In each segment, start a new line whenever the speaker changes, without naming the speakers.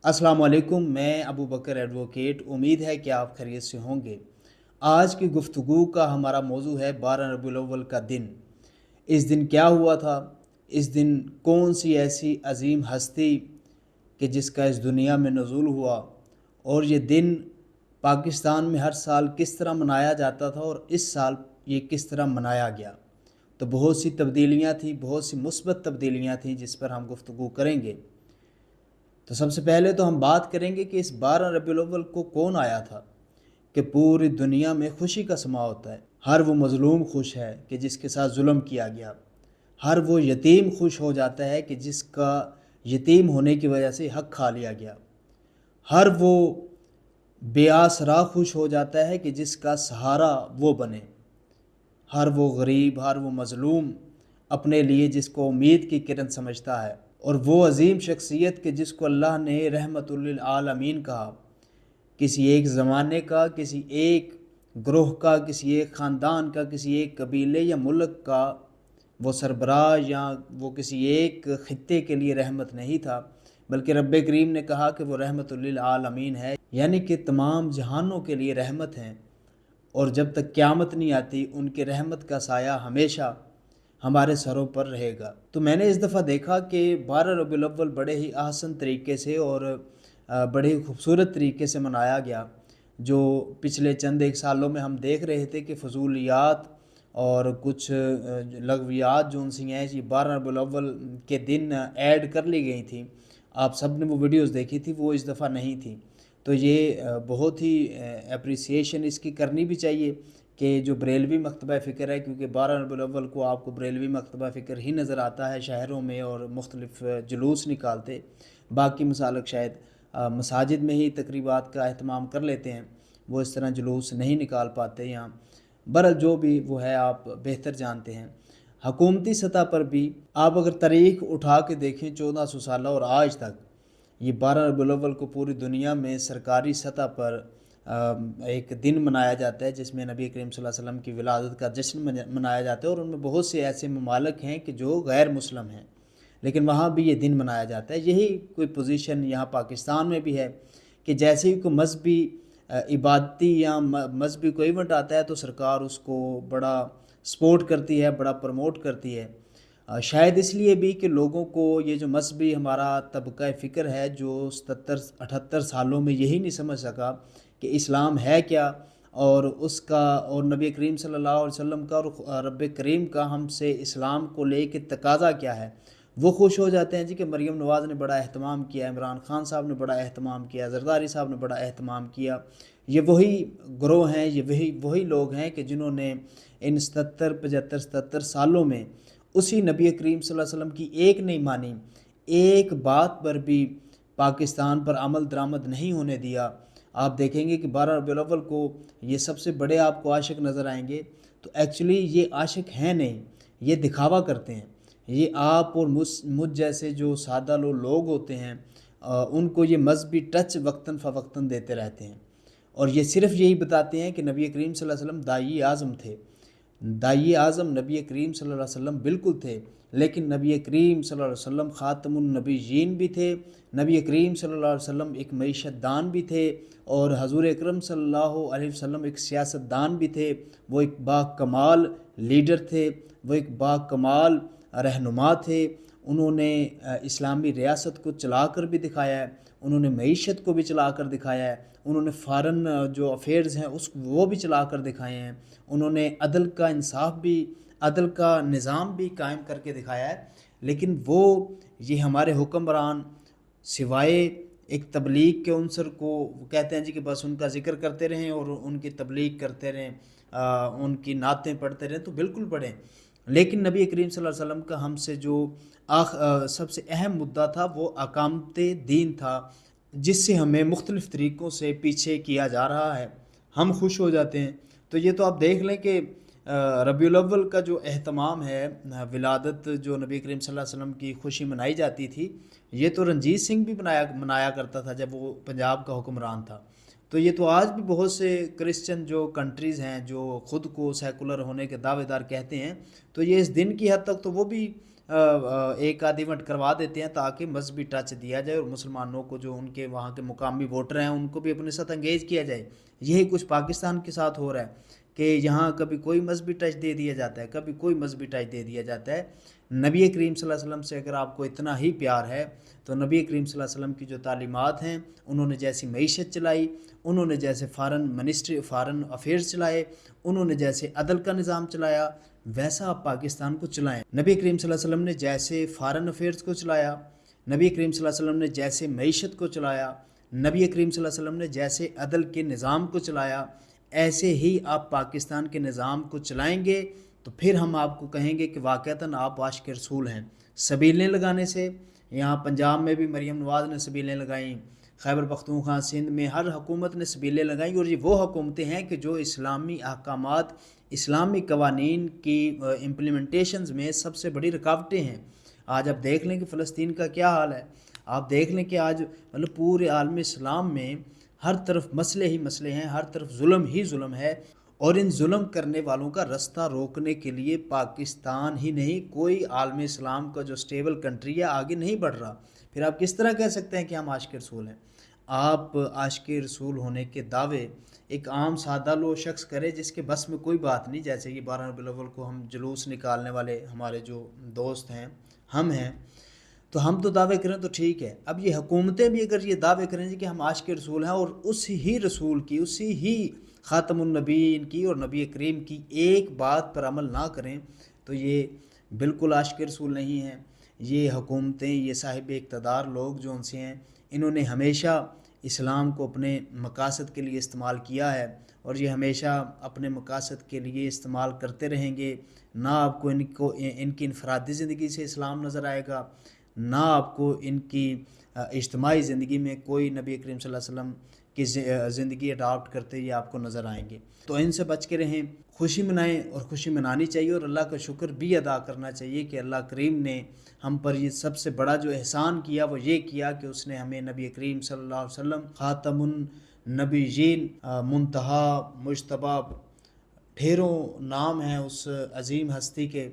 अस्सलाम वालेकुम। मैं अबू बकर एडवोकेट। उम्मीद है कि आप खैरियत से होंगे। आज की गुफ्तगू का हमारा मौजू है 12 रबीउल अव्वल का दिन। इस दिन क्या हुआ था? इस दिन कौन सी ऐसी अजीम हस्ती कि जिसका इस दुनिया में नुज़ूल हुआ, और ये दिन पाकिस्तान में हर साल किस तरह मनाया जाता था और इस साल ये किस तरह मनाया गया। तो बहुत सी तब्दीलियाँ थी, बहुत सी मुस्बत तब्दीलियाँ थी जिस पर हम गुफ्तगू करेंगे। तो सबसे पहले तो हम बात करेंगे कि इस 12 रबीउल अव्वल को कौन आया था कि पूरी दुनिया में खुशी का समा होता है। हर वो मज़लूम खुश है कि जिसके साथ जुल्म किया गया। हर वो यतीम खुश हो जाता है कि जिसका यतीम होने की वजह से हक खा लिया गया। हर वो बेआसरा खुश हो जाता है कि जिसका सहारा वो बने। हर वो गरीब, हर वो मज़लूम अपने लिए जिसको उम्मीद की किरण समझता है, और वो अजीम शख्सियत के जिसको अल्लाह ने रहमतुल लिल आलमीन कहा, किसी एक ज़माने का, किसी एक ग्रोह का, किसी एक ख़ानदान का, किसी एक कबीले या मुल्क का वो सरबराह या वो किसी एक ख़ित्ते के लिए रहमत नहीं था, बल्कि रब करीम ने कहा कि वो रहमतुल लिल आलमीन है, यानी कि तमाम जहानों के लिए रहमत हैं। और जब तक क़यामत नहीं आती उनके रहमत का साया हमेशा हमारे सरों पर रहेगा। तो मैंने इस दफ़ा देखा कि 12 रबीउल अव्वल बड़े ही आसान तरीके से और बड़े ही खूबसूरत तरीके से मनाया गया। जो पिछले चंद एक सालों में हम देख रहे थे कि फ़ज़ूलियात और कुछ लगवियात जो उनसी हैं, ये 12 रबीउल अव्वल के दिन ऐड कर ली गई थी। आप सब ने वो वीडियोज़ देखी थी, वो इस दफ़ा नहीं थी। तो ये बहुत ही एप्रिसिएशन इसकी करनी भी चाहिए कि जो बरेलवी मकतबा फ़िक्र है, क्योंकि 12 रबीउल अव्वल को आपको बरेलवी मकतबा फ़िक्र ही नज़र आता है शहरों में और मुख्तलिफ़ जुलूस निकालते। बाकी मसालक शायद मसाजिद में ही तकरीबात का अहतमाम कर लेते हैं, वो इस तरह जुलूस नहीं निकाल पाते यहाँ। बहरहाल जो भी वो है आप बेहतर जानते हैं। हकूमती सतह पर भी आप अगर तारीख़ उठा के देखें 1400 साल और आज तक, ये 12 रबीउल अव्वल को पूरी दुनिया में सरकारी सतह पर एक दिन मनाया जाता है जिसमें नबी करीम सल्लल्लाहु अलैहि वसल्लम की विलादत का जश्न मनाया जाता है। और उनमें बहुत से ऐसे ममालिक हैं कि जो गैर मुस्लिम हैं, लेकिन वहाँ भी ये दिन मनाया जाता है। यही कोई पोजीशन यहाँ पाकिस्तान में भी है कि जैसे ही कोई मजहबी इबादती या मजहबी कोई इवेंट आता है तो सरकार उसको बड़ा सपोर्ट करती है, बड़ा प्रमोट करती है। शायद इसलिए भी कि लोगों को ये जो मजहबी हमारा तबका फ़िक्र है जो 77-78 सालों में यही नहीं समझ सका कि इस्लाम है क्या, और उसका और नबी करीम सल्लल्लाहु अलैहि वसल्लम का और रब करीम का हमसे इस्लाम को लेके तकाज़ा क्या है। वो खुश हो जाते हैं जी कि मरीम नवाज़ ने बड़ा अहतमाम किया, इमरान खान साहब ने बड़ा अहतमाम किया, ज़रदारी साहब ने बड़ा अहतमाम किया। ये वही ग्रोह हैं, ये वही लोग हैं कि जिन्होंने इन 77-75-77 सालों में उसी नबी करीम सल्लल्लाहु अलैहि वसल्लम की एक नहीं मानी, एक बात पर भी पाकिस्तान पर अमल दरामद नहीं होने दिया। आप देखेंगे कि 12 रबीउल अव्वल को ये सबसे बड़े आपको आशिक नज़र आएंगे, तो एक्चुअली ये आशिक हैं नहीं, ये दिखावा करते हैं। ये आप और मुझ जैसे जो सादा लोग होते हैं, उनको ये मजहबी टच वक्तन फ़वक्तन देते रहते हैं, और ये सिर्फ़ यही बताते हैं कि नबी करीम सल्लल्लाहु अलैहि वसल्लम दाई आज़म थे। दाई आज़म नबी करीम सल्लल्लाहु अलैहि वसल्लम बिल्कुल थे, लेकिन नबी करीम सल्लल्लाहु अलैहि वसल्लम ख़ातमुन नबीयीन भी थे। नबी करीम सल्लल्लाहु अलैहि वसल्लम एक मईशतदान भी थे, और हजूर अकरम सल्लल्लाहु अलैहि वसल्लम एक सियासतदान भी थे। वो एक बाकमाल लीडर थे, वो एक बाकमाल रहनुमा थे। उन्होंने इस्लामी रियासत को चला कर भी दिखाया है, उन्होंने मईशत को भी चला कर दिखाया है, उन्होंने फ़ारन जो अफेयर्स हैं वो भी चला कर दिखाए हैं, उन्होंने अदल का इंसाफ भी, अदल का निज़ाम भी कायम करके दिखाया है। लेकिन वो ये हमारे हुक्मरान सिवाय एक तबलीग के उनसर को कहते हैं जी कि बस उनका ज़िक्र करते रहें और उनकी तबलीग करते रहें, उनकी नातें पढ़ते रहें, तो बिल्कुल पढ़ें। लेकिन नबी करीम सल्लल्लाहु अलैहि वसल्लम का हमसे जो सबसे अहम मुद्दा था वो अकामते दीन था, जिससे हमें मुख्तलिफ़ तरीक़ों से पीछे किया जा रहा है। हम खुश हो जाते हैं। तो ये तो आप देख लें कि रबीउल अव्वल का जो एहतमाम है, विलादत जो नबी करीम सल्लल्लाहु अलैहि वसल्लम की खुशी मनाई जाती थी, ये तो रंजीत सिंह भी मनाया करता था जब वो पंजाब का हुक्मरान था। तो ये तो आज भी बहुत से क्रिश्चियन जो कंट्रीज़ हैं जो ख़ुद को सेकुलर होने के दावेदार कहते हैं, तो ये इस दिन की हद तक तो वो भी एक आध इवेंट करवा देते हैं ताकि मजहबी टच दिया जाए और मुसलमानों को, जो उनके वहाँ के मुकामी वोटर हैं, उनको भी अपने साथ इंगेज किया जाए। यही कुछ पाकिस्तान के साथ हो रहा है कि यहाँ कभी कोई मजहबी टच दे दिया जाता है, कभी कोई मजहबी टच दे दिया जाता है। नबी करीम सल्लल्लाहु अलैहि वसल्लम से अगर आपको इतना ही प्यार है तो नबी करीम सल्लल्लाहु अलैहि वसल्लम की जो तालीमात हैं, उन्होंने जैसी मईशत चलाई, उन्होंने जैसे फ़ॉरेन अफेयर्स चलाए, उन्होंने जैसे अदल का निज़ाम चलाया, वैसा आप पाकिस्तान को चलाएं। नबी करीम सल्लल्लाहु अलैहि वसल्लम ने जैसे फ़ॉरेन अफेयर्स को चलाया, नबी करीम सल्लल्लाहु अलैहि वसल्लम ने जैसे मईशत को चलाया, नबी करीम सल्लल्लाहु अलैहि वसल्लम ने जैसे अदल के निज़ाम को चलाया, ऐसे ही आप पाकिस्तान के निज़ाम को चलाएंगे तो फिर हम आपको कहेंगे कि वाक़तन आप आशिक़ रसूल हैं। सबीलें लगाने से, यहाँ पंजाब में भी मरीम नवाज़ ने सबीलें लगाईं, खैबर पख्तूनख्वा सिंध में हर हुकूमत ने सबीलें लगाई, और ये वो हुकूमतें हैं कि जो इस्लामी अहकामात, इस्लामी कवानीन की इम्प्लीमेंटेशंस में सबसे बड़ी रुकावटें हैं। आज आप देख लें कि फ़लस्तीन का क्या हाल है, आप देख लें कि आज मतलब पूरे आलम इस्लाम में हर तरफ मसले ही मसले हैं, हर तरफ जुल्म ही जुल्म है, और इन जुल्म करने वालों का रास्ता रोकने के लिए पाकिस्तान ही नहीं, कोई आलम इस्लाम का जो स्टेबल कंट्री है आगे नहीं बढ़ रहा। फिर आप किस तरह कह सकते हैं कि हम आशिक़ रसूल हैं? आप आशिक़ रसूल होने के दावे एक आम सादा लो शख्स करे जिसके बस में कोई बात नहीं, जैसे कि 12 रबीउल अव्वल को हम जुलूस निकालने वाले हमारे जो दोस्त हैं, हम हैं, तो हम तो दावे करें तो ठीक है। अब ये हुकूमतें भी अगर ये दावे करें कि हम आशिक़ रसूल हैं और उस ही रसूल की, उसी ही ख़ातमुन नबीय्यीन की और नबी करीम की एक बात पर अमल ना करें तो ये बिल्कुल आशिक़ रसूल नहीं हैं। ये हुकूमतें, ये साहिब इक़्तिदार लोग जो उनसे हैं, इन्होंने हमेशा इस्लाम को अपने मकासद के लिए इस्तेमाल किया है और ये हमेशा अपने मकासद के लिए इस्तेमाल करते रहेंगे। ना आपको इनकी इनफरादी ज़िंदगी से इस्लाम नज़र आएगा, ना आपको इनकी इज्तिमाई ज़िंदगी में कोई नबी करीम सल्लल्लाहु अलैहि वसल्लम की ज़िंदगी अडॉप्ट करते हुए आपको नज़र आएंगे। तो इनसे बच के रहें, खुशी मनाएं, और खुशी मनानी चाहिए और अल्लाह का शुक्र भी अदा करना चाहिए कि अल्लाह करीम ने हम पर ये सबसे बड़ा जो एहसान किया वो ये किया कि उसने हमें नबी करीम सल्लल्लाहु अलैहि वसल्लम ख़ातमुन नबिय्यीन, मुंतहा, मुज्तबा, ढेरों नाम हैं उस अजीम हस्ती के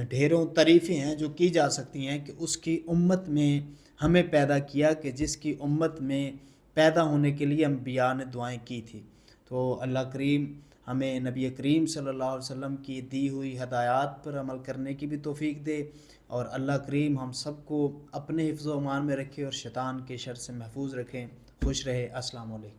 ढेरों तारीफ़ें हैं जो की जा सकती हैं कि उसकी उम्मत में हमें पैदा किया, कि जिसकी उम्मत में पैदा होने के लिए अंबिया ने दुआएं की थी। तो अल्लाह करीम हमें नबी करीम सल्लल्लाहु अलैहि वसल्लम की दी हुई हदायत पर अमल करने की भी तौफीक दे, और अल्लाह करीम हम सबको अपने हिफ्ज़ व अमान में रखे और शैतान के शर से महफूज रखें। खुश रहे। अस्सलाम वालेकुम।